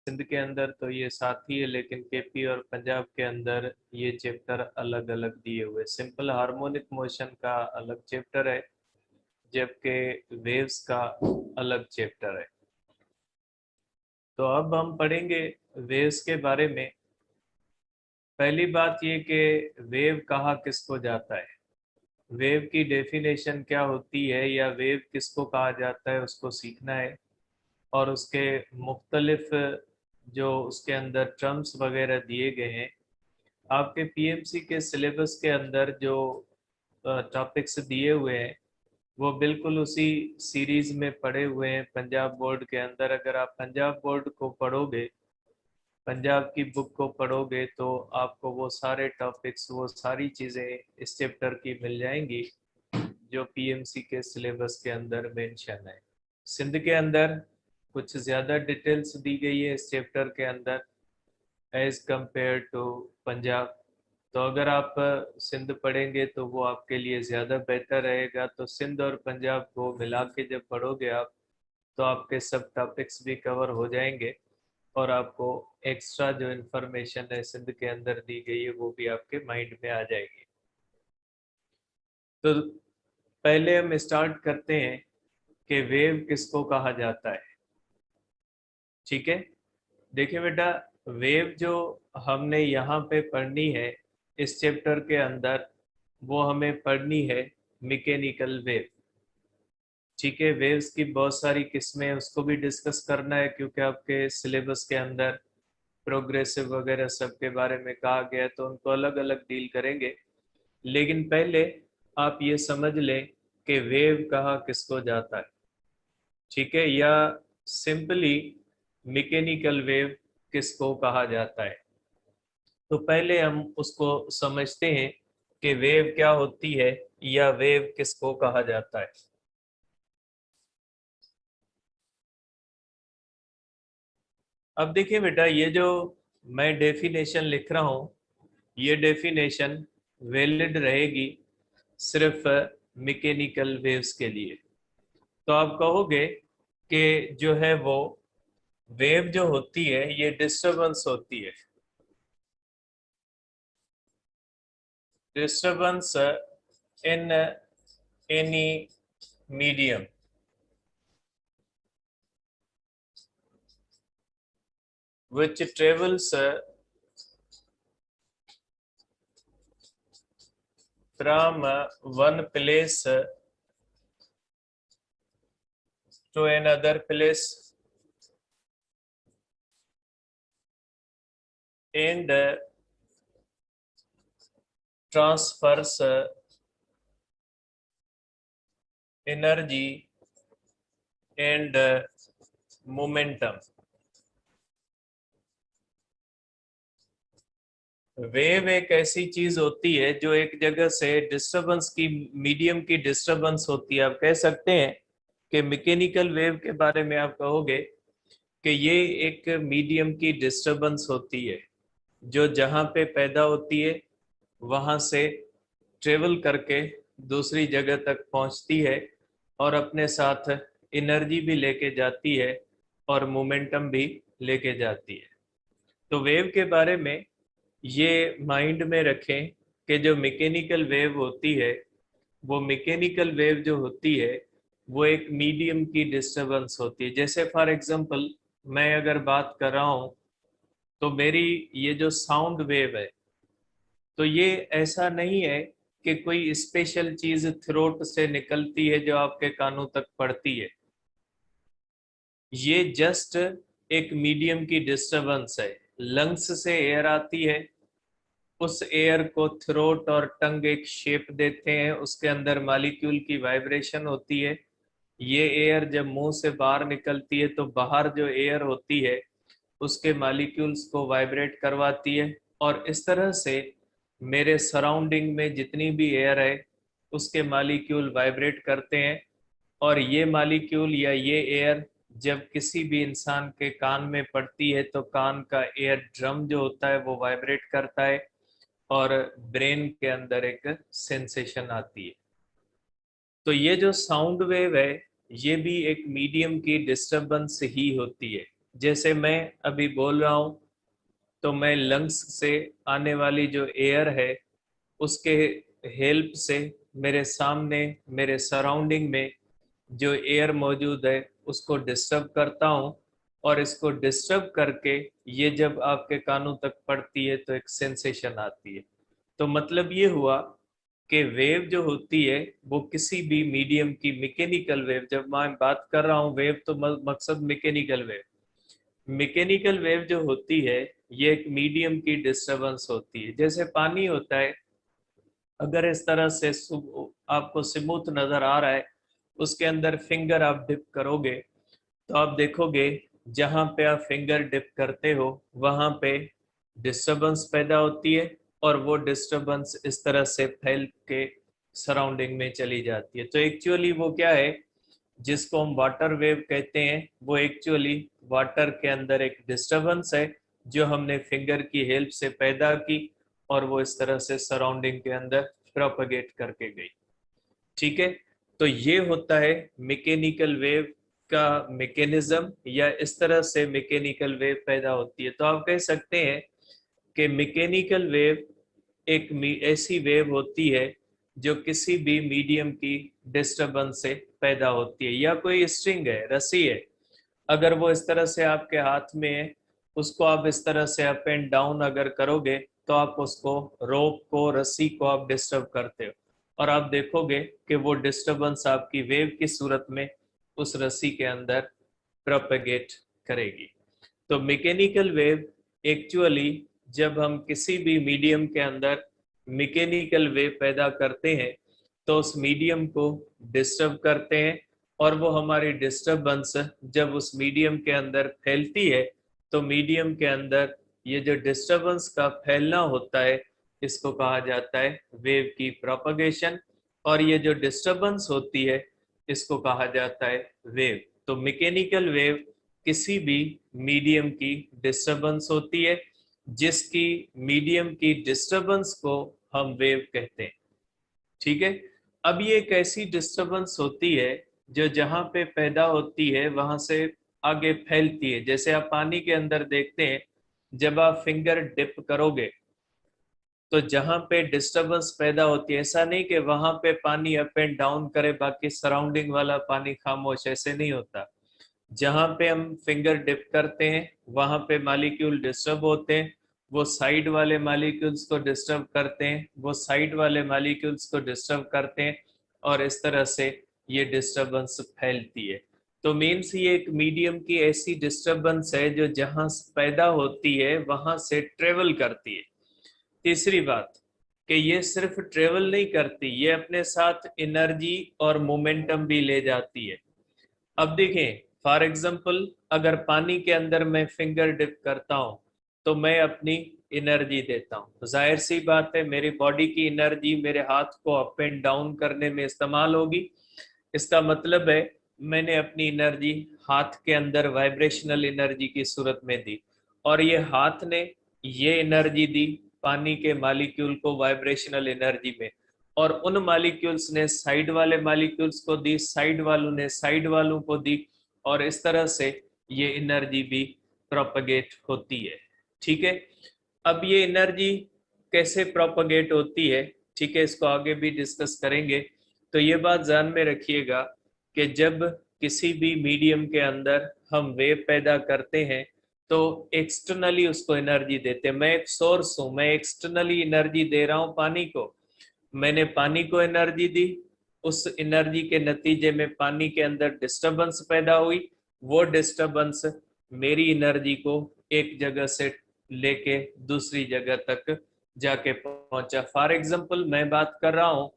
सिंध के अंदर तो ये साथ ही है, लेकिन केपी और पंजाब के अंदर ये चैप्टर अलग अलग दिए हुए। सिंपल हार्मोनिक मोशन का अलग चैप्टर है, जबकि वेव्स का अलग चैप्टर है। तो अब हम पढ़ेंगे वेव्स के बारे में। पहली बात ये कि वेव कहा किसको जाता है, वेव की डेफिनेशन क्या होती है या वेव किसको कहा जाता है, उसको सीखना है। और उसके मुख्तलिफ जो उसके अंदर टर्म्स वगैरह दिए गए हैं, आपके पीएमसी के सिलेबस के अंदर जो टॉपिक्स दिए हुए हैं वो बिल्कुल उसी सीरीज में पढ़े हुए हैं। पंजाब बोर्ड के अंदर अगर आप पंजाब बोर्ड को पढ़ोगे, पंजाब की बुक को पढ़ोगे, तो आपको वो सारे टॉपिक्स, वो सारी चीज़ें इस चैप्टर की मिल जाएंगी जो पीएमसी के सिलेबस के अंदर मेंशन है। सिंध के अंदर कुछ ज़्यादा डिटेल्स दी गई है इस चैप्टर के अंदर एज कंपेयर टू पंजाब। तो अगर आप सिंध पढ़ेंगे तो वो आपके लिए ज़्यादा बेहतर रहेगा। तो सिंध और पंजाब को मिला के जब पढ़ोगे आप, तो आपके सब टॉपिक्स भी कवर हो जाएंगे और आपको एक्स्ट्रा जो इन्फॉर्मेशन है सिंध के अंदर दी गई है वो भी आपके माइंड में आ जाएगी। तो पहले हम स्टार्ट करते हैं कि वेव किसको कहा जाता है। ठीक है, देखिए बेटा, वेव जो हमने यहाँ पे पढ़नी है इस चैप्टर के अंदर, वो हमें पढ़नी है मैकेनिकल वेव। ठीक है, वेव्स की बहुत सारी किस्में हैं, उसको भी डिस्कस करना है क्योंकि आपके सिलेबस के अंदर प्रोग्रेसिव वगैरह सब के बारे में कहा गया है, तो उनको अलग अलग डील करेंगे। लेकिन पहले आप ये समझ लें कि वेव कहा किसको जाता है। ठीक है, या सिंपली मैकेनिकल वेव किसको कहा जाता है। तो पहले हम उसको समझते हैं कि वेव क्या होती है या वेव किसको कहा जाता है। अब देखिए बेटा, ये जो मैं डेफिनेशन लिख रहा हूँ, ये डेफिनेशन वैलिड रहेगी सिर्फ मैकेनिकल वेव्स के लिए। तो आप कहोगे कि जो है वो वेव जो होती है ये डिस्टरबेंस होती है, disturbance in any medium which travels from one place to another place and transfers energy and momentum। Wave एक ऐसी चीज होती है जो एक जगह से डिस्टरबेंस की, मीडियम की डिस्टरबेंस होती है। आप कह सकते हैं कि मैकेनिकल वेव के बारे में आप कहोगे कि ये एक मीडियम की डिस्टरबेंस होती है जो जहां पे पैदा होती है वहां से ट्रेवल करके दूसरी जगह तक पहुंचती है और अपने साथ एनर्जी भी लेके जाती है और मोमेंटम भी लेके जाती है। तो वेव के बारे में ये माइंड में रखें कि जो मैकेनिकल वेव होती है, वो मैकेनिकल वेव जो होती है वो एक मीडियम की डिस्टरबेंस होती है। जैसे फॉर एग्जांपल मैं अगर बात कर रहा हूँ, तो मेरी ये जो साउंड वेव है, तो ये ऐसा नहीं है कि कोई स्पेशल चीज थ्रोट से निकलती है जो आपके कानों तक पड़ती है। ये जस्ट एक मीडियम की डिस्टरबेंस है। लंग्स से एयर आती है, उस एयर को थ्रोट और टंग एक शेप देते हैं, उसके अंदर मॉलिक्यूल की वाइब्रेशन होती है। ये एयर जब मुंह से बाहर निकलती है तो बाहर जो एयर होती है उसके मॉलिक्यूल्स को वाइब्रेट करवाती है, और इस तरह से मेरे सराउंडिंग में जितनी भी एयर है उसके मॉलिक्यूल वाइब्रेट करते हैं। और ये मॉलिक्यूल या ये एयर जब किसी भी इंसान के कान में पड़ती है तो कान का एयर ड्रम जो होता है वो वाइब्रेट करता है और ब्रेन के अंदर एक सेंसेशन आती है। तो ये जो साउंड वेव है ये भी एक मीडियम की डिस्टरबेंस ही होती है। जैसे मैं अभी बोल रहा हूं तो मैं लंग्स से आने वाली जो एयर है उसके हेल्प से मेरे सामने, मेरे सराउंडिंग में जो एयर मौजूद है उसको डिस्टर्ब करता हूं, और इसको डिस्टर्ब करके ये जब आपके कानों तक पड़ती है तो एक सेंसेशन आती है। तो मतलब ये हुआ कि वेव जो होती है वो किसी भी मीडियम की मैकेनिकल वेव, जब मैं बात कर रहा हूँ वेव तो मकसद मैकेनिकल वेव, मैकेनिकल वेव जो होती है ये एक मीडियम की डिस्टरबेंस होती है। जैसे पानी होता है, अगर इस तरह से आपको स्मूथ नजर आ रहा है, उसके अंदर फिंगर आप डिप करोगे तो आप देखोगे जहां पे आप फिंगर डिप करते हो वहां पे डिस्टरबेंस पैदा होती है, और वो डिस्टरबेंस इस तरह से फैल के सराउंडिंग में चली जाती है। तो एक्चुअली वो क्या है, जिसको हम वाटर वेव कहते हैं, वो एक्चुअली वाटर के अंदर एक डिस्टरबेंस है जो हमने फिंगर की हेल्प से पैदा की, और वो इस तरह से सराउंडिंग के अंदर प्रोपगेट करके गई। ठीक है, तो ये होता है मैकेनिकल वेव का मैकेनिज्म, या इस तरह से मैकेनिकल वेव पैदा होती है। तो आप कह सकते हैं कि मैकेनिकल वेव एक ऐसी वेव होती है जो किसी भी मीडियम की डिस्टरबेंस से पैदा होती है। या कोई स्ट्रिंग है, रस्सी है, अगर वो इस तरह से आपके हाथ में है, उसको आप इस तरह से अप एंड डाउन अगर करोगे तो आप उसको, रोप को, रस्सी को आप डिस्टर्ब करते हो, और आप देखोगे कि वो डिस्टरबेंस आपकी वेव की सूरत में उस रस्सी के अंदर प्रोपेगेट करेगी। तो मैकेनिकल वेव एक्चुअली जब हम किसी भी मीडियम के अंदर मैकेनिकल वेव पैदा करते हैं तो उस मीडियम को डिस्टर्ब करते हैं, और वो हमारी डिस्टर्बेंस जब उस मीडियम के अंदर फैलती है तो मीडियम के अंदर ये जो डिस्टर्बेंस का फैलना होता है इसको कहा जाता है वेव की प्रोपगेशन, और ये जो डिस्टर्बेंस होती है इसको कहा जाता है वेव। तो मैकेनिकल वेव किसी भी मीडियम की डिस्टर्बेंस होती है जिसकी मीडियम की डिस्टर्बेंस को हम वेव कहते हैं। ठीक है, अब ये एक ऐसी डिस्टर्बेंस होती है जो जहां पे पैदा होती है वहां से आगे फैलती है। जैसे आप पानी के अंदर देखते हैं, जब आप फिंगर डिप करोगे तो जहां पे डिस्टरबेंस पैदा होती है, ऐसा नहीं कि वहां पे पानी अप एंड डाउन करे बाकी सराउंडिंग वाला पानी खामोश, ऐसे नहीं होता। जहां पे हम फिंगर डिप करते हैं वहां पे मालिक्यूल डिस्टर्ब होते हैं, वो साइड वाले मालिक्यूल्स को डिस्टर्ब करते हैं, वो साइड वाले मालिक्यूल्स को डिस्टर्ब करते हैं, और इस तरह से ये डिस्टर्बेंस फैलती है। तो मीन्स ये एक मीडियम की ऐसी डिस्टर्बेंस है जो जहां पैदा होती है वहां से ट्रेवल करती है। तीसरी बात कि ये सिर्फ ट्रेवल नहीं करती, ये अपने साथ एनर्जी और मोमेंटम भी ले जाती है। अब देखें, फॉर एग्जाम्पल अगर पानी के अंदर मैं फिंगर डिप करता हूं तो मैं अपनी एनर्जी देता हूं, तो जाहिर सी बात है मेरी बॉडी की एनर्जी मेरे हाथ को अप एंड डाउन करने में इस्तेमाल होगी। इसका मतलब है मैंने अपनी एनर्जी हाथ के अंदर वाइब्रेशनल एनर्जी की सूरत में दी, और ये हाथ ने ये एनर्जी दी पानी के मॉलिक्यूल को वाइब्रेशनल एनर्जी में, और उन मॉलिक्यूल्स ने साइड वाले मॉलिक्यूल्स को दी, साइड वालों ने साइड वालों को दी, और इस तरह से ये एनर्जी भी प्रोपगेट होती है। ठीक है, अब ये एनर्जी कैसे प्रोपगेट होती है, ठीक है, इसको आगे भी डिस्कस करेंगे। तो ये बात ध्यान में रखिएगा कि जब किसी भी मीडियम के अंदर हम वेव पैदा करते हैं तो एक्सटर्नली उसको एनर्जी देते हैं। मैं एक सोर्स हूं, मैं एक्सटर्नली एनर्जी दे रहा हूं पानी को, मैंने पानी को एनर्जी दी, उस एनर्जी के नतीजे में पानी के अंदर डिस्टरबेंस पैदा हुई, वो डिस्टरबेंस मेरी एनर्जी को एक जगह से लेके दूसरी जगह तक जाके पहुंचा। फॉर एग्जांपल मैं बात कर रहा हूं,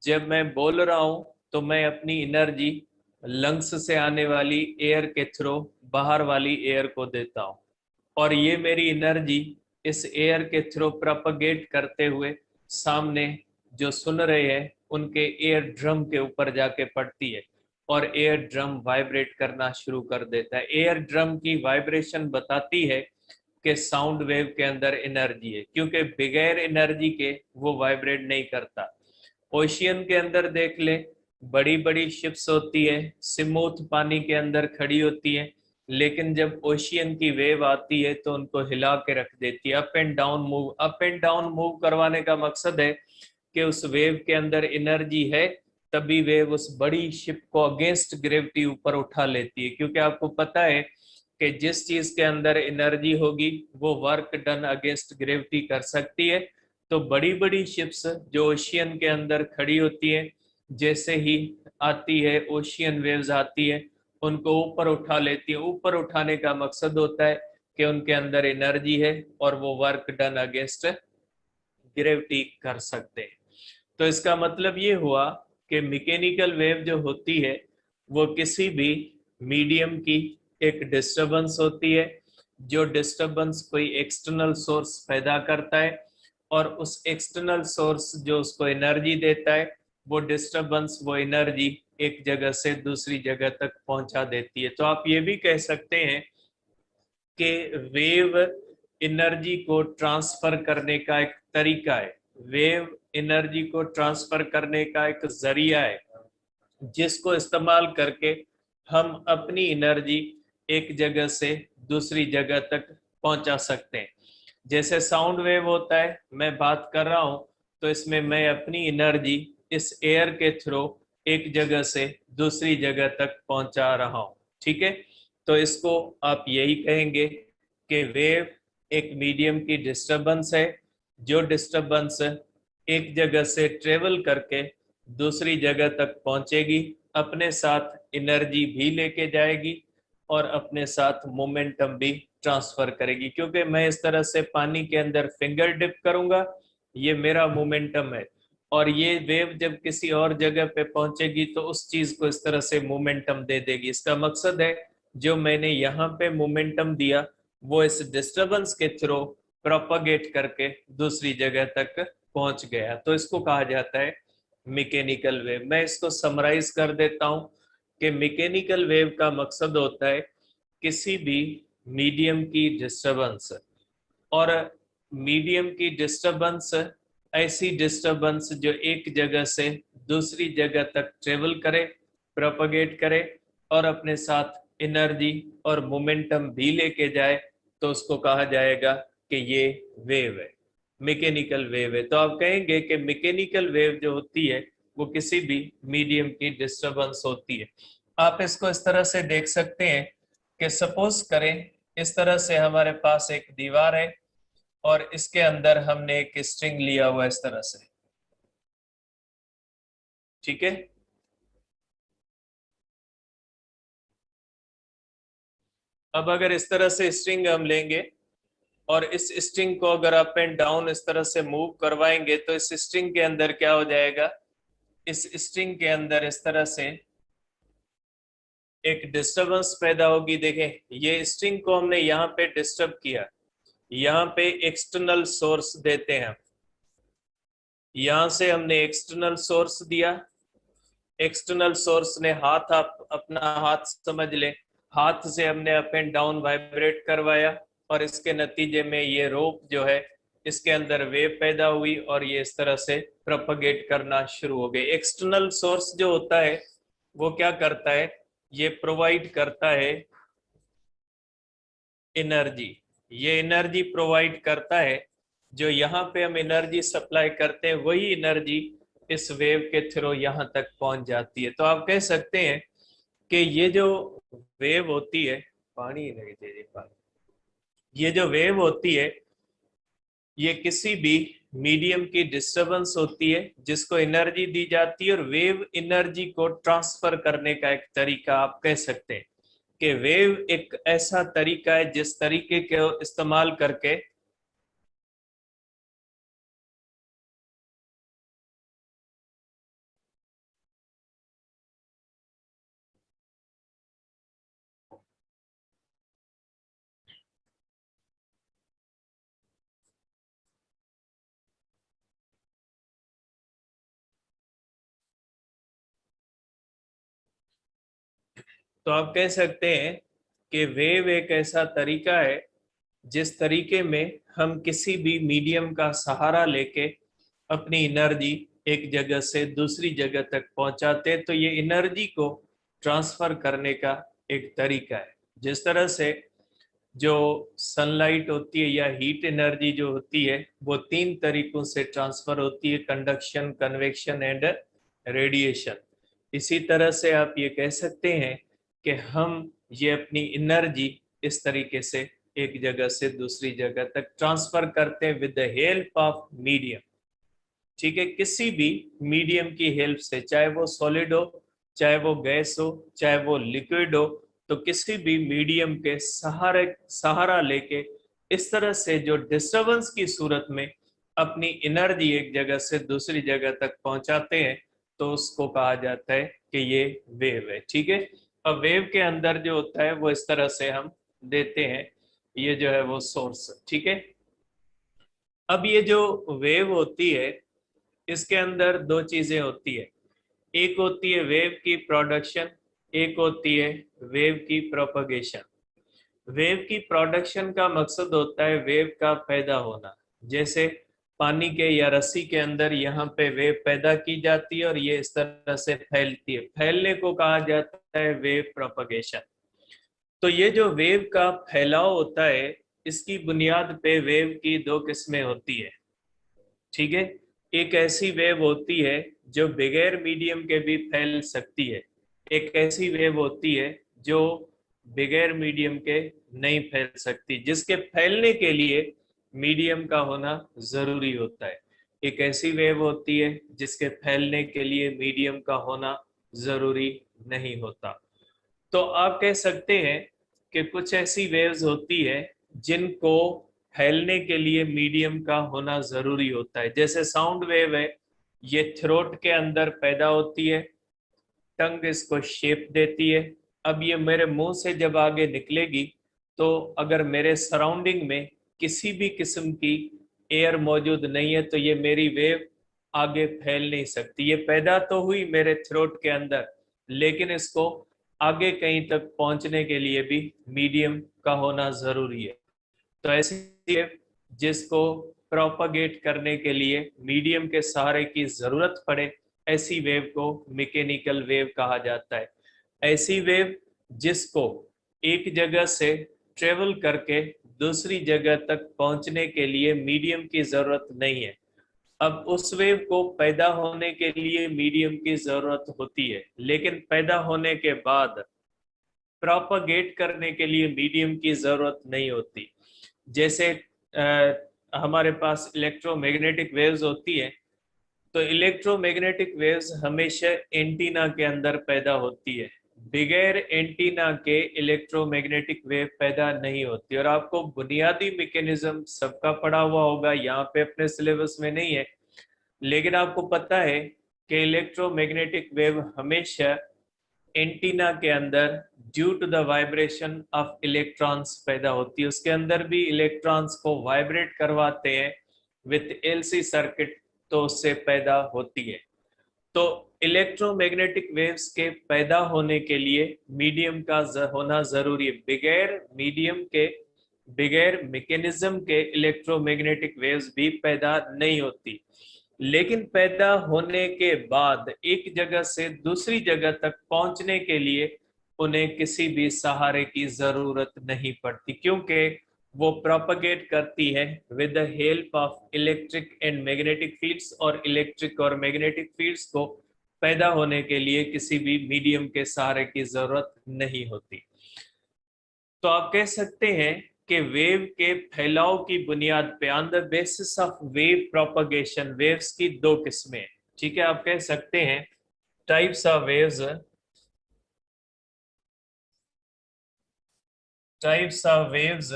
जब मैं बोल रहा हूं तो मैं अपनी एनर्जी लंग्स से आने वाली एयर के थ्रू बाहर वाली एयर को देता हूं, और ये मेरी एनर्जी इस एयर के थ्रू प्रोपगेट करते हुए सामने जो सुन रहे हैं उनके एयर ड्रम के ऊपर जाके पड़ती है, और एयर ड्रम वाइब्रेट करना शुरू कर देता है। एयर ड्रम की वाइब्रेशन बताती है कि साउंड वेव के अंदर एनर्जी है, क्योंकि बगैर एनर्जी के वो वाइब्रेट नहीं करता। ओशियन के अंदर देख ले, बड़ी बड़ी शिप्स होती है, स्मूथ पानी के अंदर खड़ी होती है, लेकिन जब ओशियन की वेव आती है तो उनको हिला के रख देती है। अप एंड डाउन मूव करवाने का मकसद है कि उस वेव के अंदर एनर्जी है, तभी वेव उस बड़ी शिप को अगेंस्ट ग्रेविटी ऊपर उठा लेती है। क्योंकि आपको पता है कि जिस चीज के अंदर एनर्जी होगी वो वर्क डन अगेंस्ट ग्रेविटी कर सकती है। तो बड़ी बड़ी शिप्स जो ओशियन के अंदर खड़ी होती है, जैसे ही आती है ओशियन वेव्स आती है, उनको ऊपर उठा लेती है। ऊपर उठाने का मकसद होता है कि उनके अंदर एनर्जी है और वो वर्क डन अगेंस्ट ग्रेविटी कर सकते हैं। तो इसका मतलब ये हुआ कि मैकेनिकल वेव जो होती है वो किसी भी मीडियम की एक डिस्टरबेंस होती है, जो डिस्टरबेंस कोई एक्सटर्नल सोर्स पैदा करता है, और उस एक्सटर्नल सोर्स जो उसको एनर्जी देता है, वो डिस्टरबेंस वो एनर्जी एक जगह से दूसरी जगह तक पहुंचा देती है। तो आप ये भी कह सकते हैं कि वेव एनर्जी को ट्रांसफर करने का एक तरीका है, वेव एनर्जी को ट्रांसफर करने का एक जरिया है, जिसको इस्तेमाल करके हम अपनी एनर्जी एक जगह से दूसरी जगह तक पहुंचा सकते हैं। जैसे साउंड वेव होता है, मैं बात कर रहा हूं तो इसमें मैं अपनी एनर्जी इस एयर के थ्रू एक जगह से दूसरी जगह तक पहुंचा रहा हूं। ठीक है, तो इसको आप यही कहेंगे कि वेव एक मीडियम की डिस्टरबेंस है, जो डिस्टरबेंस एक जगह से ट्रेवल करके दूसरी जगह तक पहुंचेगी, अपने साथ एनर्जी भी लेके जाएगी और अपने साथ मोमेंटम भी ट्रांसफर करेगी। क्योंकि मैं इस तरह से पानी के अंदर फिंगर डिप करूंगा, ये मेरा मोमेंटम है, और ये वेव जब किसी और जगह पे पहुंचेगी तो उस चीज को इस तरह से मोमेंटम दे देगी। इसका मकसद है जो मैंने यहाँ पे मोमेंटम दिया वो इस डिस्टरबेंस के थ्रू प्रोपगेट करके दूसरी जगह तक पहुंच गया, तो इसको कहा जाता है मैकेनिकल वेव। मैं इसको समराइज कर देता हूं कि मैकेनिकल वेव का मकसद होता है किसी भी मीडियम की डिस्टरबेंस, और मीडियम की डिस्टरबेंस ऐसी डिस्टरबेंस जो एक जगह से दूसरी जगह तक ट्रेवल करे, प्रोपगेट करे और अपने साथ एनर्जी और मोमेंटम भी लेके जाए, तो उसको कहा जाएगा कि ये वेव है, मैकेनिकल वेव है। तो आप कहेंगे कि मैकेनिकल वेव जो होती है वो किसी भी मीडियम की डिस्टरबेंस होती है। आप इसको इस तरह से देख सकते हैं कि सपोज करें इस तरह से हमारे पास एक दीवार है और इसके अंदर हमने एक स्ट्रिंग लिया हुआ इस तरह से। ठीक है, अब अगर इस तरह से स्ट्रिंग हम लेंगे और इस स्ट्रिंग को अगर अप एंड डाउन इस तरह से मूव करवाएंगे तो इस स्ट्रिंग के अंदर क्या हो जाएगा, इस स्ट्रिंग के अंदर इस तरह से एक डिस्टरबेंस पैदा होगी। देखें, ये स्ट्रिंग को हमने यहाँ पे डिस्टर्ब किया, यहाँ पे एक्सटर्नल सोर्स देते हैं, यहां से हमने एक्सटर्नल सोर्स दिया, एक्सटर्नल सोर्स ने हाथ, आप अपना हाथ समझ ले, हाथ से हमने अप एंड डाउन वाइब्रेट करवाया और इसके नतीजे में ये रोप जो है इसके अंदर वेव पैदा हुई और ये इस तरह से प्रोपगेट करना शुरू हो गई। एक्सटर्नल सोर्स जो होता है वो क्या करता है, ये प्रोवाइड करता है एनर्जी, ये एनर्जी प्रोवाइड करता है। जो यहाँ पे हम एनर्जी सप्लाई करते हैं वही एनर्जी इस वेव के थ्रू यहाँ तक पहुंच जाती है। तो आप कह सकते हैं कि ये जो वेव होती है, पानी नहीं दे रही पानी, ये जो वेव होती है ये किसी भी मीडियम की डिस्टरबेंस होती है जिसको एनर्जी दी जाती है, और वेव एनर्जी को ट्रांसफर करने का एक तरीका आप कह सकते हैं कि वेव एक ऐसा तरीका है जिस तरीके के इस्तेमाल करके तो आप कह सकते हैं कि वेव एक ऐसा तरीका है जिस तरीके में हम किसी भी मीडियम का सहारा लेके अपनी एनर्जी एक जगह से दूसरी जगह तक पहुंचाते हैं। तो ये एनर्जी को ट्रांसफर करने का एक तरीका है। जिस तरह से जो सनलाइट होती है या हीट एनर्जी जो होती है वो तीन तरीकों से ट्रांसफर होती है, कंडक्शन, कन्वेक्शन एंड रेडिएशन। इसी तरह से आप ये कह सकते हैं कि हम ये अपनी एनर्जी इस तरीके से एक जगह से दूसरी जगह तक ट्रांसफर करते हैं with the help of medium. ठीक है, किसी भी मीडियम की हेल्प से, चाहे वो सॉलिड हो, चाहे वो गैस हो, चाहे वो लिक्विड हो, तो किसी भी मीडियम के सहारा लेके इस तरह से जो डिस्टरबेंस की सूरत में अपनी एनर्जी एक जगह से दूसरी जगह तक पहुंचाते हैं, तो उसको कहा जाता है कि ये वेव है। ठीक है, अब वेव के अंदर जो होता है वो इस तरह से हम देते हैं, ये जो है वो सोर्स। ठीक है, अब ये जो वेव होती है इसके अंदर दो चीजें होती है, एक होती है वेव की प्रोडक्शन, एक होती है वेव की प्रोपगेशन। वेव की प्रोडक्शन का मकसद होता है वेव का पैदा होना, जैसे पानी के या रस्सी के अंदर यहाँ पे वेव पैदा की जाती है और ये इस तरह से फैलती है, फैलने को कहा जाता है वेव प्रोपगेशन। तो ये जो वेव का फैलाव होता है इसकी बुनियाद पे वेव की दो किस्में होती है। ठीक है, एक ऐसी वेव होती है जो बगैर मीडियम के भी फैल सकती है, एक ऐसी वेव होती है जो बगैर मीडियम के नहीं फैल सकती, जिसके फैलने के लिए मीडियम का होना जरूरी होता है। एक ऐसी वेव होती है जिसके फैलने के लिए मीडियम का होना जरूरी नहीं होता। तो आप कह सकते हैं कि कुछ ऐसी वेव्स होती है जिनको फैलने के लिए मीडियम का होना जरूरी होता है, जैसे साउंड वेव है, ये थ्रोट के अंदर पैदा होती है, टंग इसको शेप देती है। अब ये मेरे मुंह से जब आगे निकलेगी तो अगर मेरे सराउंडिंग में किसी भी किस्म की एयर मौजूद नहीं है तो ये मेरी वेव आगे फैल नहीं सकती। ये पैदा तो हुई मेरे थ्रोट के अंदर, लेकिन इसको आगे कहीं तक पहुंचने के लिए भी मीडियम का होना जरूरी है। तो ऐसी वेव जिसको प्रोपागेट करने के लिए मीडियम के सहारे की जरूरत पड़े, ऐसी वेव को मैकेनिकल वेव कहा जाता है। ऐसी वेव जिसको एक जगह से ट्रेवल करके दूसरी जगह तक पहुंचने के लिए मीडियम की जरूरत नहीं है। अब उस वेव को पैदा होने के लिए मीडियम की जरूरत होती है, लेकिन पैदा होने के बाद प्रोपागेट करने के लिए मीडियम की जरूरत नहीं होती। जैसे हमारे पास इलेक्ट्रोमैग्नेटिक वेव्स होती है, तो इलेक्ट्रोमैग्नेटिक वेव्स हमेशा एंटीना के अंदर पैदा होती है, बगैर एंटीना के इलेक्ट्रोमैग्नेटिक वेव पैदा नहीं होती। और आपको बुनियादी मैकेनिज्म सबका पढ़ा हुआ होगा, यहाँ पे अपने सिलेबस में नहीं है, लेकिन आपको पता है कि इलेक्ट्रोमैग्नेटिक वेव हमेशा एंटीना के अंदर due to the vibration of electrons पैदा होती है, उसके अंदर भी इलेक्ट्रॉन्स को वाइब्रेट करवाते हैं विथ एलसी सर्किट, तो उससे पैदा होती है। तो इलेक्ट्रोमैग्नेटिक वेव्स के पैदा होने के लिए मीडियम का होना जरूरी है। बगैर मीडियम के, बगैर मैकेनिज्म के इलेक्ट्रोमैग्नेटिक वेव्स भी पैदा नहीं होती, लेकिन पैदा होने के बाद एक जगह से दूसरी जगह तक पहुंचने के लिए उन्हें किसी भी सहारे की जरूरत नहीं पड़ती, क्योंकि वो प्रोपगेट करती है with the help of electric and magnetic fields, और इलेक्ट्रिक और मैग्नेटिक फील्ड्स को पैदा होने के लिए किसी भी मीडियम के सहारे की जरूरत नहीं होती। तो आप कह सकते हैं कि वेव के फैलाव की बुनियाद पे, on the basis of wave propagation, waves की दो किस्में। ठीक है, आप कह सकते हैं types of waves, types of waves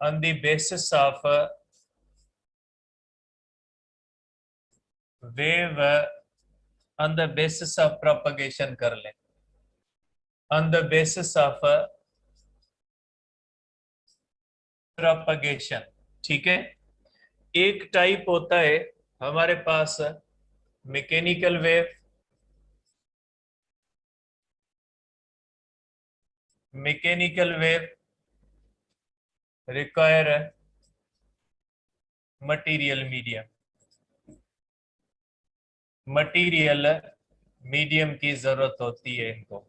on the basis of wave, on the basis of propagation कर लें, on the basis of propagation. ठीक है, एक टाइप होता है हमारे पास mechanical wave, mechanical wave require material medium, material medium की जरूरत होती है इनको।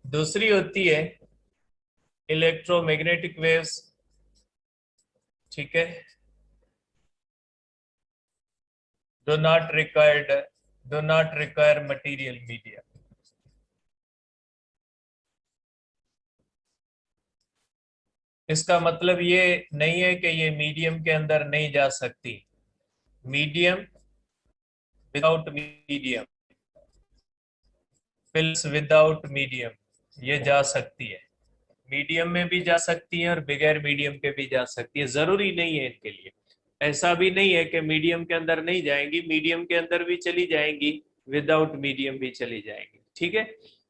दूसरी होती है इलेक्ट्रोमैग्नेटिक वेव्स। ठीक है, do not require material media. इसका मतलब ये नहीं है कि ये मीडियम के अंदर नहीं जा सकती। Medium without medium, pills without medium ये जा सकती है। मीडियम में भी जा सकती है और बगैर मीडियम के भी जा सकती है, जरूरी नहीं है इनके लिए। ऐसा भी नहीं है कि मीडियम के अंदर नहीं जाएंगी, मीडियम के अंदर भी चली जाएंगी, विदाउट मीडियम भी चली जाएंगी। ठीक है,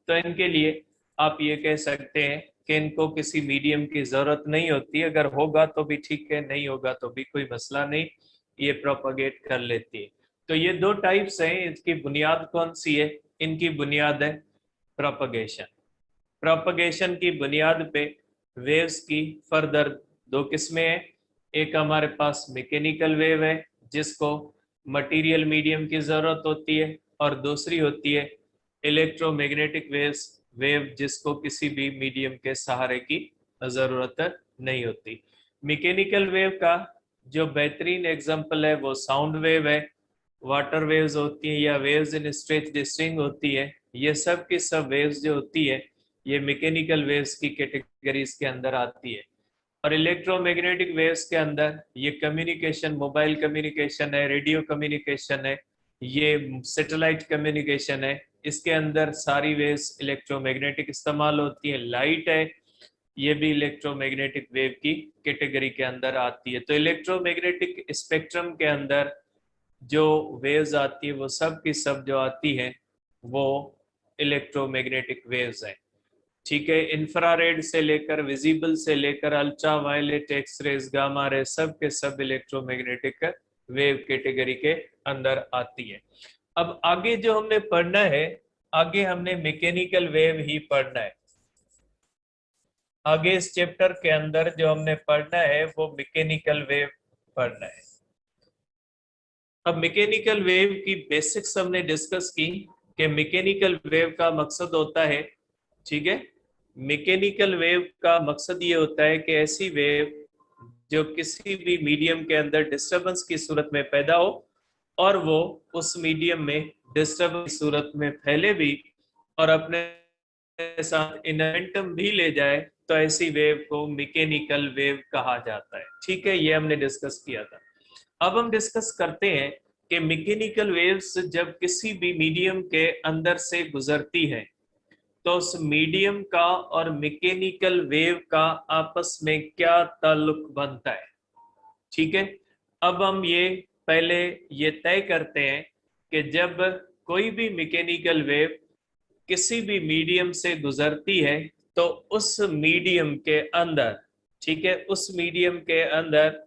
तो इनके लिए आप ये कह सकते हैं कि इनको किसी मीडियम की जरूरत नहीं होती। अगर होगा तो भी ठीक है, नहीं होगा तो भी कोई मसला नहीं, ये प्रोपागेट कर लेती है। तो ये दो टाइप्स हैं। इसकी बुनियाद कौन सी है? इनकी बुनियाद है प्रोपगेशन। प्रोपगेशन की बुनियाद पे वेव्स की फर्दर दो किस्में हैं। एक हमारे पास मैकेनिकल वेव है जिसको मटेरियल मीडियम की जरूरत होती है, और दूसरी होती है इलेक्ट्रोमैग्नेटिक वेव्स, वेव जिसको किसी भी मीडियम के सहारे की जरूरत नहीं होती। मैकेनिकल वेव का जो बेहतरीन एग्जांपल है वो साउंड वेव है। वाटर वेव्स होती हैं या वेव्स इन स्ट्रेच स्ट्रिंग होती है, ये सब की सब वेव्स जो होती है ये मैकेनिकल वेव्स की कैटेगरीज के अंदर आती है। और इलेक्ट्रोमैग्नेटिक वेव्स के अंदर ये कम्युनिकेशन, मोबाइल कम्युनिकेशन है, रेडियो कम्युनिकेशन है, ये सैटेलाइट कम्युनिकेशन है, इसके अंदर सारी वेव्स इलेक्ट्रोमैग्नेटिक इस्तेमाल होती है। लाइट है, ये भी इलेक्ट्रोमैग्नेटिक वेव की कैटेगरी के अंदर आती है। तो इलेक्ट्रोमैग्नेटिक स्पेक्ट्रम के अंदर जो वेव्स आती है वो सब की सब जो आती है वो इलेक्ट्रोमैग्नेटिक वेव्स हैं। ठीक है, इंफ्रारेड से लेकर विजिबल से लेकर ultra violet, X-rays, gamma ray, सब के सब इलेक्ट्रोमैग्नेटिक वेव कैटेगरी के अंदर आती है। अब आगे जो हमने पढ़ना है, आगे हमने मैकेनिकल वेव ही पढ़ना है। आगे इस चैप्टर के अंदर जो हमने पढ़ना है वो मैकेनिकल वेव पढ़ना है। अब मैकेनिकल वेव की बेसिक्स हमने डिस्कस की कि मैकेनिकल वेव का मकसद होता है, ठीक है, मैकेनिकल वेव का मकसद ये होता है कि ऐसी वेव जो किसी भी मीडियम के अंदर डिस्टरबेंस की सूरत में पैदा हो और वो उस मीडियम में डिस्टरबेंस की सूरत में फैले भी और अपने साथ इनमेंटम भी ले जाए, तो ऐसी वेव को मैकेनिकल वेव कहा जाता है। ठीक है, ये हमने डिस्कस किया था। अब हम डिस्कस करते हैं कि मैकेनिकल वेव्स जब किसी भी मीडियम के अंदर से गुजरती है तो उस मीडियम का और मैकेनिकल वेव का आपस में क्या ताल्लुक बनता है। ठीक है, अब हम ये पहले ये तय करते हैं कि जब कोई भी मैकेनिकल वेव किसी भी मीडियम से गुजरती है तो उस मीडियम के अंदर, ठीक है, उस मीडियम के अंदर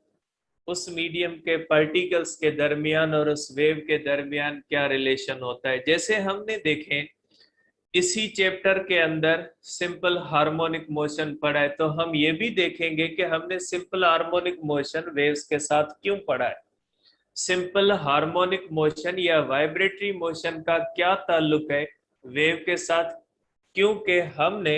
उस मीडियम के पार्टिकल्स के दरमियान और उस वेव के दरमियान क्या रिलेशन होता है। जैसे हमने देखें इसी चैप्टर के अंदर सिंपल हार्मोनिक मोशन पढ़ा है, तो हम ये भी देखेंगे कि हमने सिंपल हार्मोनिक मोशन वेव्स के साथ क्यों पढ़ा है। सिंपल हार्मोनिक मोशन या वाइब्रेटरी मोशन का क्या ताल्लुक है वेव के साथ, क्योंकि हमने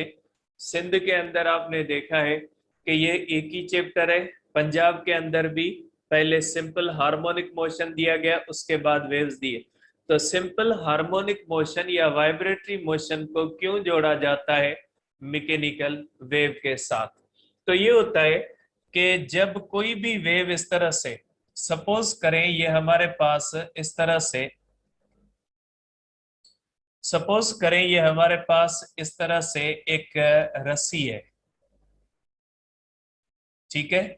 सिंध के अंदर आपने देखा है कि ये एक ही चैप्टर है। पंजाब के अंदर भी पहले सिंपल हार्मोनिक मोशन दिया गया, उसके बाद वेव्स दिए। तो सिंपल हार्मोनिक मोशन या वाइब्रेटरी मोशन को क्यों जोड़ा जाता है मैकेनिकल वेव के साथ? तो ये होता है कि जब कोई भी वेव इस तरह से, सपोज करें ये हमारे पास इस तरह से, सपोज करें ये हमारे पास इस तरह से एक रस्सी है, ठीक है।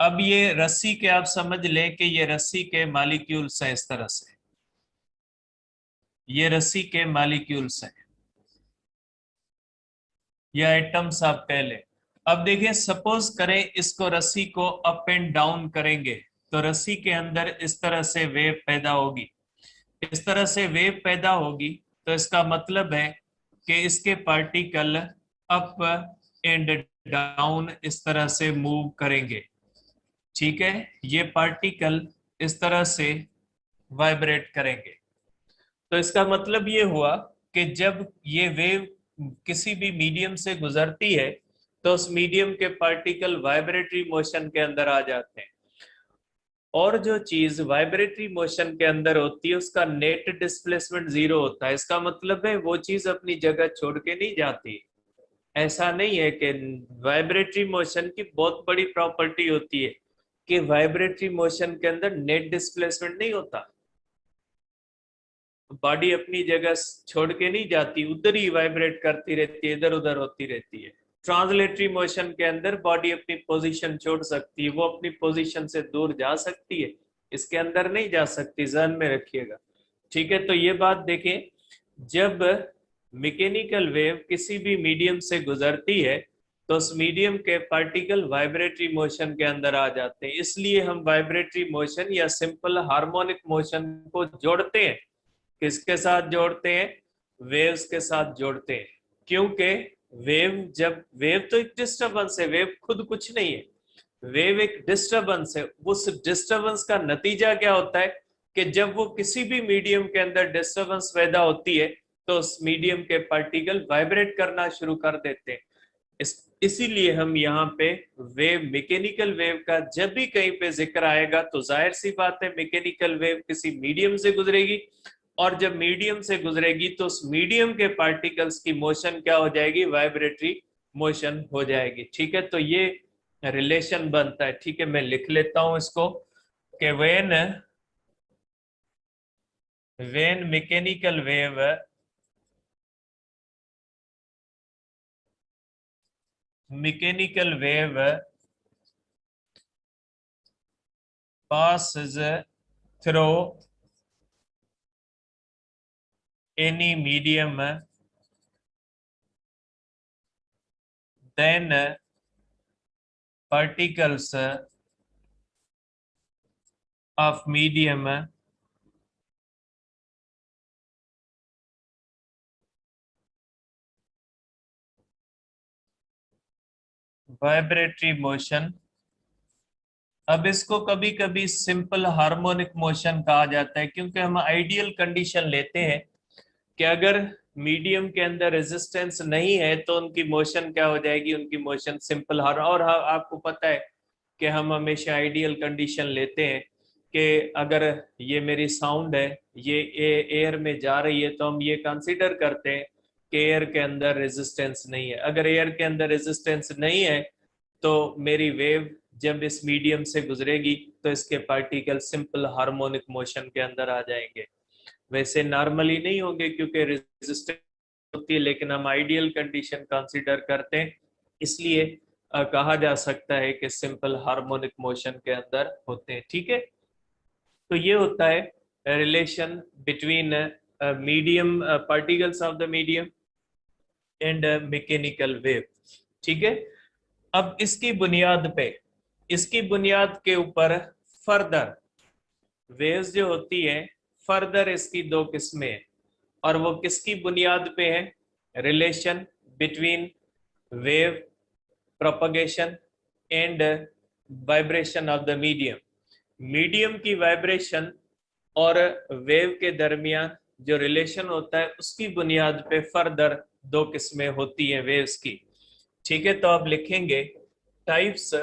अब ये रस्सी के आप समझ लें कि ये रस्सी के मालिक्यूल्स हैं इस तरह से, ये रस्सी के मालिक्यूल्स हैं या एटम्स आप कह लें। अब देखिए सपोज करें इसको, रस्सी को अप एंड डाउन करेंगे तो रस्सी के अंदर इस तरह से वेव पैदा होगी। इस तरह से वेव पैदा होगी तो इसका मतलब है कि इसके पार्टिकल अप एंड डाउन इस तरह से मूव करेंगे। ठीक है, ये पार्टिकल इस तरह से वाइब्रेट करेंगे। तो इसका मतलब ये हुआ कि जब ये वेव किसी भी मीडियम से गुजरती है तो उस मीडियम के पार्टिकल वाइब्रेटरी मोशन के अंदर आ जाते हैं। और जो चीज वाइब्रेटरी मोशन के अंदर होती है उसका नेट डिस्प्लेसमेंट जीरो होता है। इसका मतलब है वो चीज अपनी जगह छोड़ के नहीं जाती। ऐसा नहीं है कि वाइब्रेटरी मोशन की बहुत बड़ी प्रॉपर्टी होती है कि वाइब्रेटरी मोशन के अंदर नेट डिस्प्लेसमेंट नहीं होता। बॉडी अपनी जगह छोड़ के नहीं जाती, उधर ही वाइब्रेट करती रहती है, इधर उधर होती रहती है। ट्रांसलेटरी मोशन के अंदर बॉडी अपनी पोजीशन छोड़ सकती है, वो अपनी पोजीशन से दूर जा सकती है, इसके अंदर नहीं जा सकती, ध्यान में रखिएगा। ठीक है, तो ये बात देखें, जब मैकेनिकल वेव किसी भी मीडियम से गुजरती है तो उस मीडियम के पार्टिकल वाइब्रेटरी मोशन के अंदर आ जाते हैं। इसलिए हम वाइब्रेटरी मोशन या सिंपल हार्मोनिक मोशन को जोड़ते हैं। किसके साथ जोड़ते हैं? वेव्स के साथ जोड़ते हैं। क्योंकि वेव तो एक डिस्टरबेंस है, वेव खुद कुछ नहीं है, वेव एक डिस्टरबेंस है। उस डिस्टरबेंस का नतीजा क्या होता है कि जब वो किसी भी मीडियम के अंदर डिस्टरबेंस पैदा होती है तो उस मीडियम के पार्टिकल वाइब्रेट करना शुरू कर देते हैं। इसीलिए हम यहाँ पे वेव, मैकेनिकल वेव का जब भी कहीं पे जिक्र आएगा तो जाहिर सी बात है मैकेनिकल वेव किसी मीडियम से गुजरेगी, और जब मीडियम से गुजरेगी तो उस मीडियम के पार्टिकल्स की मोशन क्या हो जाएगी? वाइब्रेटरी मोशन हो जाएगी। ठीक है, तो ये रिलेशन बनता है। ठीक है, मैं लिख लेता हूं इसको कि when mechanical wave passes through any medium, then particles of medium vibratory motion. अब इसको कभी कभी सिंपल हार्मोनिक मोशन कहा जाता है, क्योंकि हम आइडियल कंडीशन लेते हैं कि अगर मीडियम के अंदर रेजिस्टेंस नहीं है तो उनकी मोशन क्या हो जाएगी? उनकी मोशन सिंपल हार। और आपको पता है कि हम हमेशा आइडियल कंडीशन लेते हैं कि अगर ये मेरी साउंड है, ये एयर में जा रही है, तो हम ये कंसीडर करते हैं कि एयर के अंदर रेजिस्टेंस नहीं है। अगर एयर के अंदर रेजिस्टेंस नहीं है तो मेरी वेव जब इस मीडियम से गुजरेगी तो इसके पार्टिकल सिंपल हार्मोनिक मोशन के अंदर आ जाएंगे। वैसे नॉर्मली नहीं होंगे क्योंकि रेजिस्टेंस होती है, लेकिन हम आइडियल कंडीशन कंसीडर करते हैं, इसलिए कहा जा सकता है कि सिंपल हार्मोनिक मोशन के अंदर होते हैं। ठीक है, तो ये होता है relation between medium, particles of the medium and mechanical wave. ठीक है, अब इसकी बुनियाद के ऊपर फर्दर वेव्स जो होती है, फर्दर इसकी दो किस्में हैं, और वो किसकी बुनियाद पे है? Relation between wave propagation and vibration of the medium. Medium की वाइब्रेशन और वेव के दरमियान जो रिलेशन होता है उसकी बुनियाद पे फर्दर दो किस्में होती हैं वेव्स की। ठीक है, तो आप लिखेंगे types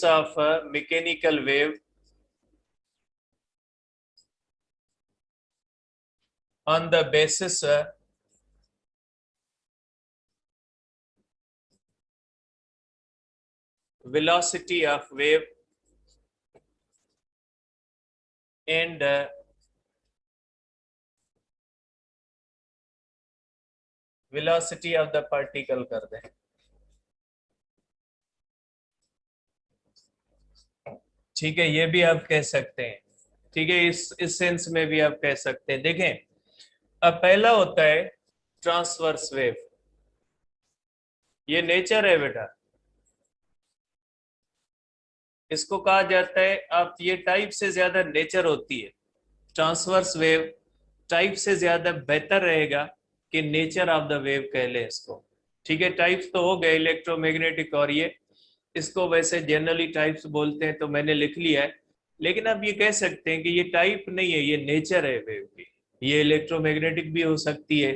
of mechanical wave on the basis velocity of wave and velocity of the particle कर दें। ठीक है, ये भी आप कह सकते हैं। ठीक है, इस सेंस में भी आप कह सकते हैं। देखें, अब पहला होता है ट्रांसवर्स वेव। ये नेचर है बेटा, इसको कहा जाता है। आप ये टाइप से ज्यादा नेचर होती है, ट्रांसवर्स वेव टाइप से ज्यादा बेहतर रहेगा कि नेचर ऑफ द वेव कह ले इसको। ठीक है, टाइप्स तो हो गए इलेक्ट्रोमैग्नेटिक और ये, इसको वैसे जनरली टाइप्स बोलते हैं तो मैंने लिख लिया है, लेकिन आप ये कह सकते हैं कि ये टाइप नहीं है, ये नेचर है वेव की। ये इलेक्ट्रोमैग्नेटिक भी हो सकती है,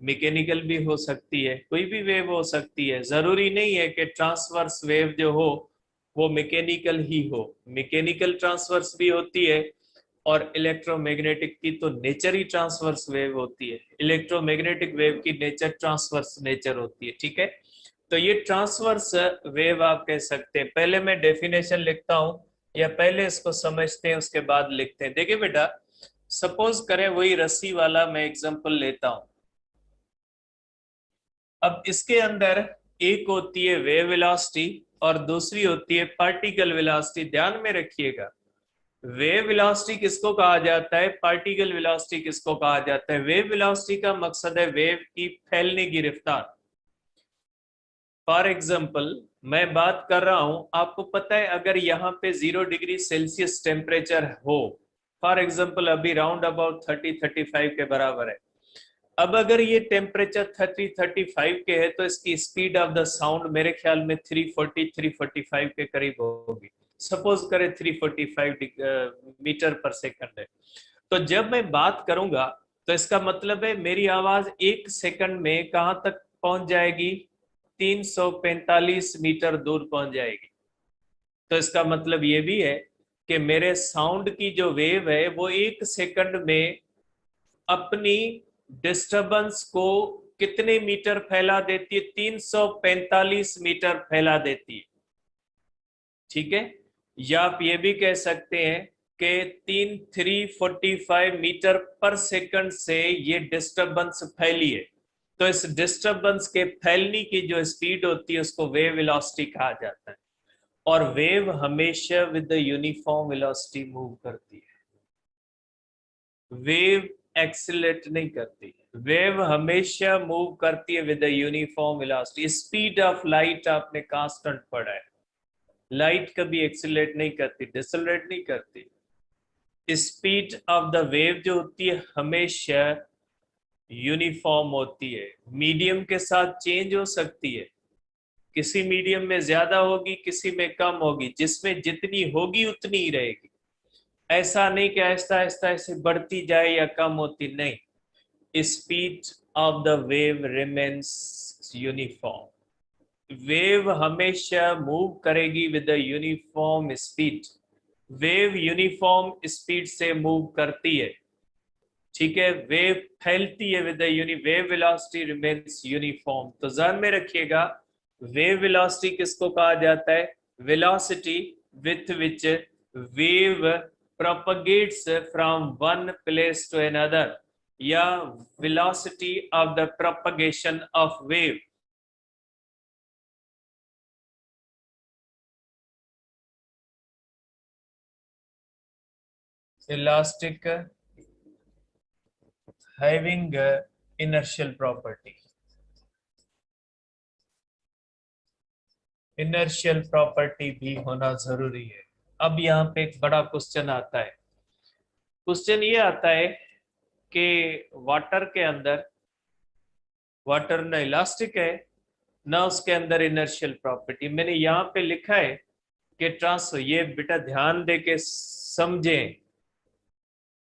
मैकेनिकल भी हो सकती है, कोई भी वेव हो सकती है। जरूरी नहीं है कि ट्रांसवर्स वेव जो हो वो मैकेनिकल ही हो, मैकेनिकल ट्रांसवर्स भी होती है और इलेक्ट्रोमैग्नेटिक की तो नेचर ही ट्रांसवर्स वेव होती है, इलेक्ट्रोमैग्नेटिक वेव की नेचर ट्रांसवर्स नेचर होती है। ठीक है, तो ये ट्रांसवर्स वेव आप कह सकते हैं। पहले मैं डेफिनेशन लिखता हूं या पहले इसको समझते हैं उसके बाद लिखते हैं। देखिए बेटा, सपोज करें वही रस्सी वाला मैं एग्जांपल लेता हूं। अब इसके अंदर एक होती है वेव वेलोसिटी और दूसरी होती है पार्टिकल वेलोसिटी। ध्यान में रखिएगा, वेव वेलोसिटी किसको कहा जाता है, पार्टिकल वेलोसिटी किसको कहा जाता है। वेव वेलोसिटी का मकसद है वेव की फैलने की रफ्तार। फॉर एग्जाम्पल मैं बात कर रहा हूं, आपको पता है अगर यहाँ पे 0 डिग्री सेल्सियस टेम्परेचर हो, फॉर एग्जाम्पल अभी राउंड अबाउट 30-35 के बराबर है। अब अगर ये टेम्परेचर 30-35 के है तो इसकी स्पीड ऑफ द साउंड मेरे ख्याल में 340-345 के करीब होगी। सपोज करें 345 मीटर पर सेकंड है। तो जब मैं बात करूंगा तो इसका मतलब है मेरी आवाज 1 सेकंड में कहां तक पहुंच जाएगी, 345 मीटर दूर पहुंच जाएगी। तो इसका मतलब ये भी है कि मेरे साउंड की जो वेव है वो 1 सेकंड में अपनी डिस्टरबेंस को कितने मीटर फैला देती है, 345 मीटर फैला देती है। ठीक है, या आप ये भी कह सकते हैं कि 345 मीटर पर सेकंड से ये डिस्टरबेंस फैली है। तो इस डिस्टरबेंस के फैलने की जो स्पीड होती है उसको वेव वेलोसिटी कहा जाता है। और वेव हमेशा with the uniform velocity move करती है, वेव एक्सीलरेट नहीं करती, वेव हमेशा मूव करती है with the uniform velocity. Speed of light आपने कांस्टेंट पढ़ा है, लाइट कभी एक्सीलरेट नहीं करती, डिसलरेट नहीं करती। स्पीड ऑफ द वेव जो होती है हमेशा यूनिफॉर्म होती है, मीडियम के साथ चेंज हो सकती है, किसी मीडियम में ज्यादा होगी किसी में कम होगी, जिसमें जितनी होगी उतनी ही रहेगी। ऐसा नहीं कि आहिस्ता आहिस्ता ऐसे बढ़ती जाए या कम होती, नहीं, speed of the wave remains uniform. Wave हमेशा मूव करेगी with the uniform speed, wave uniform speed से मूव करती है। ठीक है, वेव फैलती है with the wave velocity remains uniform. तो ध्यान में रखिएगा, वेव वेलोसिटी किसको कहा जाता है, velocity with which wave propagates from one place to another, या velocity of the propagation of wave। elastic having inertial property, inertial property भी होना जरूरी है। अब यहाँ पे एक बड़ा क्वेश्चन आता है, क्वेश्चन ये आता है कि वाटर के अंदर, वाटर ना इलास्टिक है ना उसके अंदर इनर्शियल प्रॉपर्टी। मैंने यहाँ पे लिखा है कि ट्रांस, ये बेटा ध्यान दे के समझें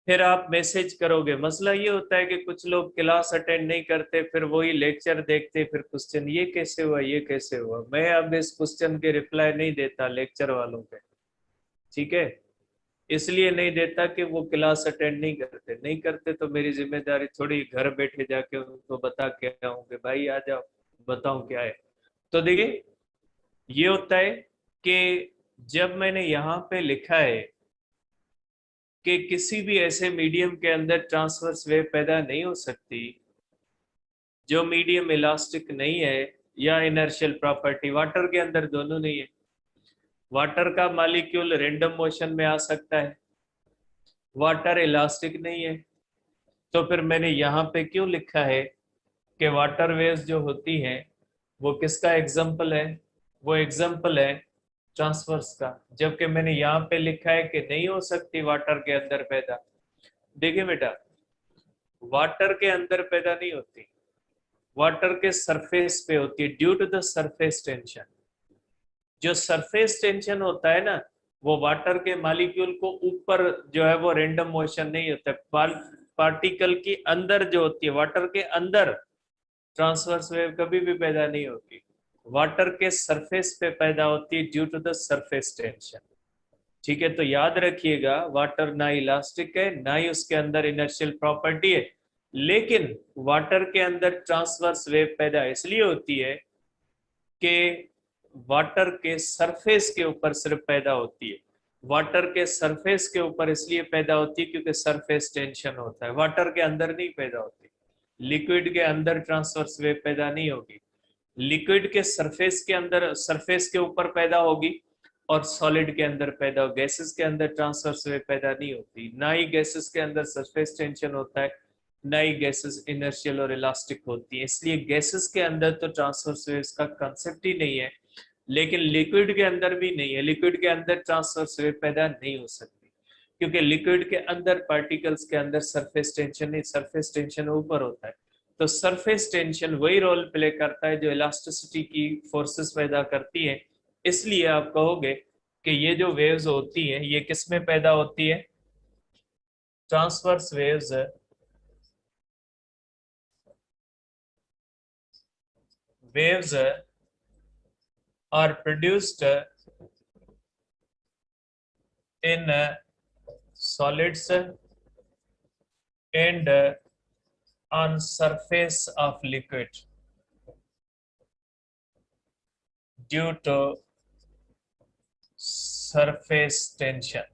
फिर आप मैसेज करोगे। मसला ये होता है कि कुछ लोग क्लास अटेंड नहीं करते, फिर वही लेक्चर देखते, फिर क्वेश्चन ये कैसे हुआ ये कैसे हुआ। मैं अब इस क्वेश्चन के रिप्लाई नहीं देता लेक्चर वालों पे, ठीक है, इसलिए नहीं देता कि वो क्लास अटेंड नहीं करते, नहीं करते तो मेरी जिम्मेदारी थोड़ी घर बैठे जाके उनको बता के आऊं कि भाई आ जाओ बताऊं क्या है। तो देखिए ये होता है कि जब मैंने यहाँ पे लिखा है कि किसी भी ऐसे मीडियम के अंदर ट्रांसवर्स वेव पैदा नहीं हो सकती जो मीडियम इलास्टिक नहीं है या इनर्शियल प्रॉपर्टी, वाटर के अंदर दोनों नहीं है। वाटर का मॉलिक्यूल रैंडम मोशन में आ सकता है, वाटर इलास्टिक नहीं है। तो फिर मैंने यहाँ पे क्यों लिखा है कि वाटर वेव्स जो होती हैं वो किसका एग्जाम्पल है, वो एग्जाम्पल है ट्रांसवर्स का। जबकि मैंने यहाँ पे लिखा है कि नहीं हो सकती वाटर के अंदर पैदा। देखिए बेटा, वाटर के अंदर पैदा नहीं होती, वाटर के सरफेस पे होती है due to the surface tension. जो सरफेस टेंशन होता है ना वो वाटर के मॉलिक्यूल को ऊपर जो है वो रैंडम मोशन नहीं होता है। पार्टिकल की अंदर जो होती है, वाटर के अंदर ट्रांसवर्स वेव कभी भी पैदा नहीं होती, वाटर के सरफेस पे पैदा होती है due to the surface tension. ठीक है, तो याद रखिएगा वाटर ना इलास्टिक है ना ही उसके अंदर इनर्शियल प्रॉपर्टी है, लेकिन वाटर के अंदर ट्रांसवर्स वेव पैदा इसलिए होती है कि वाटर के सरफेस के ऊपर सिर्फ पैदा होती है। वाटर के सरफेस के ऊपर इसलिए पैदा होती है क्योंकि सरफेस टेंशन होता है, वाटर के अंदर नहीं पैदा होती। लिक्विड के अंदर ट्रांसवर्स वेव पैदा नहीं होगी, लिक्विड के सरफेस के अंदर, सरफेस के ऊपर पैदा होगी, और सॉलिड के अंदर पैदा हो। गैसेस के अंदर ट्रांसवर्स वेव पैदा नहीं होती, ना ही गैसेस के अंदर सरफेस टेंशन होता है, ना ही गैसेस इनर्शियल और इलास्टिक होती है। इसलिए गैसेस के अंदर तो ट्रांसवर्स वेव्स का कंसेप्ट ही नहीं है, लेकिन लिक्विड के अंदर भी नहीं है। लिक्विड के अंदर ट्रांसवर्स वेव पैदा नहीं हो सकती क्योंकि लिक्विड के अंदर पार्टिकल्स के अंदर सरफेस टेंशन नहीं, सरफेस टेंशन ऊपर होता है। तो सरफेस टेंशन वही रोल प्ले करता है जो इलास्टिसिटी की फोर्सेस पैदा करती है। इसलिए आप कहोगे कि ये जो वेव्स होती हैं ये किस में पैदा होती है? Transverse waves are produced in solids and on surface of liquid due to surface tension।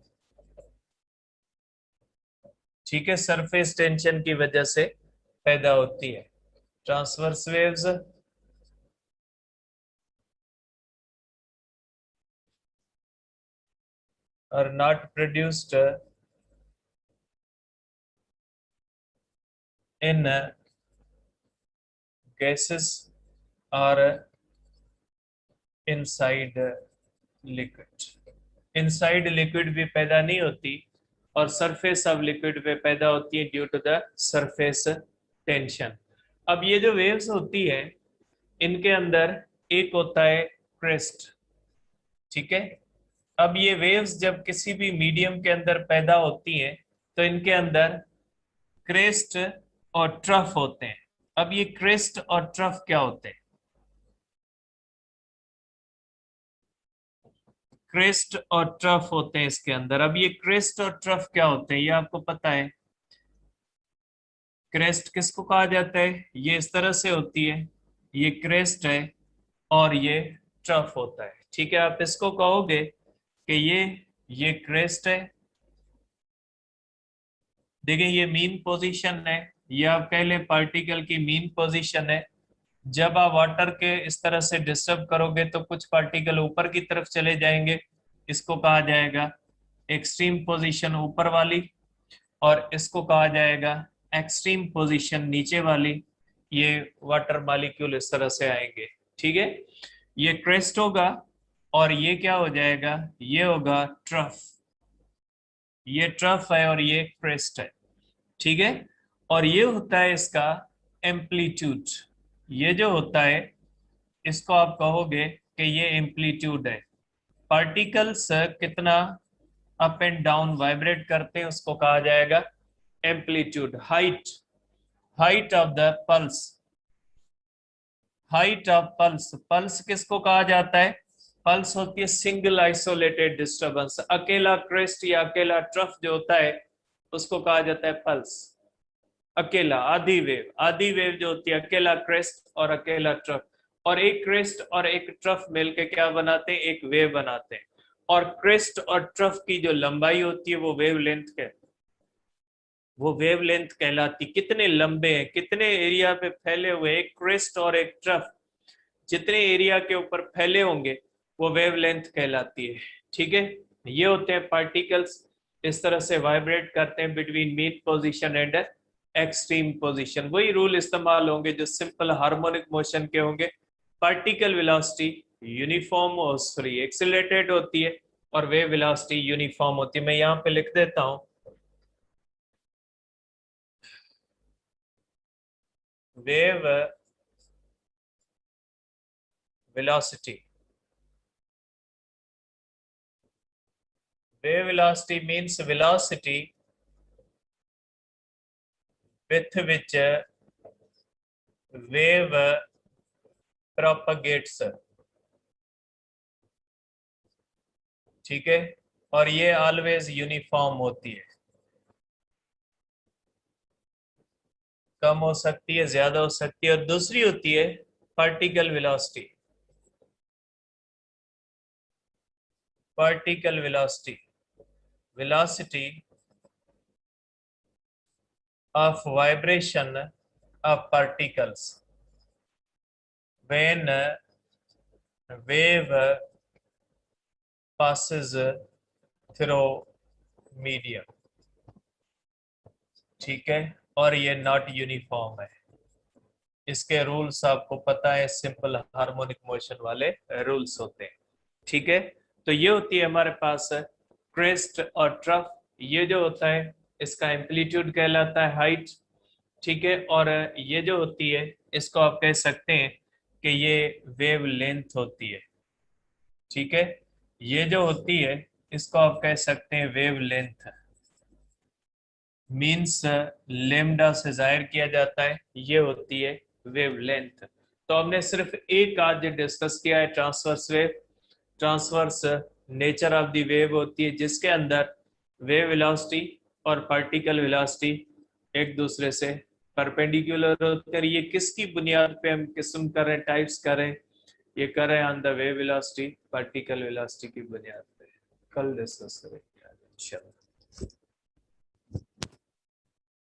ठीक है, सरफेस टेंशन की वजह से पैदा होती है। Transverse waves are not produced in gases or inside liquid। Inside liquid भी पैदा नहीं होती और सरफेस ऑफ लिक्विड पे पैदा होती है due to the surface tension. अब ये जो वेव्स होती है इनके अंदर एक होता है क्रेस्ट। ठीक है, अब ये वेव्स जब किसी भी मीडियम के अंदर पैदा होती हैं तो इनके अंदर क्रेस्ट और ट्रफ होते हैं। अब ये क्रेस्ट और ट्रफ क्या होते हैं? क्रेस्ट और ट्रफ होते हैं इसके अंदर। अब ये क्रेस्ट और ट्रफ क्या होते हैं ये आपको पता है? क्रेस्ट किसको कहा जाता है? ये इस तरह से होती है, ये क्रेस्ट है और ये ट्रफ होता है। ठीक है, आप इसको कहोगे कि ये क्रेस्ट है, देखिए ये मीन पोजीशन है, ये आप कह लें पार्टिकल की मीन पोजीशन है। जब आप वाटर के इस तरह से डिस्टर्ब करोगे तो कुछ पार्टिकल ऊपर की तरफ चले जाएंगे, इसको कहा जाएगा एक्सट्रीम पोजीशन ऊपर वाली, और इसको कहा जाएगा एक्सट्रीम पोजीशन नीचे वाली। ये वाटर मॉलिक्यूल इस तरह से आएंगे। ठीक है, ये क्रेस्ट होगा और ये क्या हो जाएगा? ये होगा ट्रफ। ये ट्रफ है और ये क्रेस्ट है। ठीक है, और ये होता है इसका एम्पलीट्यूड। ये जो होता है इसको आप कहोगे कि ये एम्पलीट्यूड है। पार्टिकल्स कितना अप एंड डाउन वाइब्रेट करते हैं उसको कहा जाएगा amplitude. Height, height of the pulse, height of pulse. Pulse किसको कहा जाता है? पल्स होती है सिंगल आइसोलेटेड डिस्टरबेंस। अकेला क्रेस्ट या अकेला ट्रफ जो होता है उसको कहा जाता है पल्स। अकेला आधी वेव, आधी वेव जो होती है अकेला क्रेस्ट और अकेला ट्रफ, और एक क्रेस्ट और एक ट्रफ मिलके क्या बनाते हैं? एक वेव बनाते हैं। और क्रेस्ट और ट्रफ की जो लंबाई होती है वो वेव लेंथ के, वो वेव लेंथ कहलाती। कितने लंबे हैं, कितने एरिया पे फैले हुए, एक क्रेस्ट और एक ट्रफ जितने एरिया के ऊपर फैले होंगे वो वेव लेंथ कहलाती है। ठीक है, ये होते हैं पार्टिकल्स, इस तरह से वाइब्रेट करते हैं between mean position and extreme position. वही रूल इस्तेमाल होंगे जो सिंपल हार्मोनिक मोशन के होंगे। पार्टिकल वेलोसिटी यूनिफॉर्म और सॉरी एक्सीलरेटेड होती है और वेव वेलोसिटी यूनिफॉर्म होती है। मैं यहाँ पे लिख देता हूं, wave velocity, wave velocity means velocity with which wave propagates, ठीक है, और ये ऑलवेज यूनिफॉर्म होती है, कम हो सकती है, ज्यादा हो सकती है। और दूसरी होती है particle velocity, particle velocity, velocity of vibration of particles when wave passes through medium, ठीक है, और ये नॉट यूनिफॉर्म है। इसके रूल्स आपको पता है, सिंपल हार्मोनिक मोशन वाले रूल्स होते हैं, ठीक है। तो ये होती है हमारे पास क्रेस्ट और ट्रफ। ये जो होता है इसका एम्पलीट्यूड कहलाता है हाइट, ठीक है। और ये जो होती है इसको आप कह सकते हैं कि ये वेव लेंथ होती है, ठीक है। ये जो होती है इसको आप कह सकते हैं वेव लेंथ, मीन्स लेमडा से जाहिर किया जाता है, ये होती है वेव लेंथ। तो हमने सिर्फ एक आज डिस्कस किया है transverse wave. Transverse nature of the wave होती है जिसके अंदर वेव वेलोसिटी और पार्टिकल वेलोसिटी एक दूसरे से परपेंडिकुलर होते हैं। ये किसकी बुनियाद पे हम किस्म करें, टाइप्स करें, ये करें on the wave velocity particle velocity की बुनियाद पे। कल डिस्कस करेंगे इंशाल्लाह।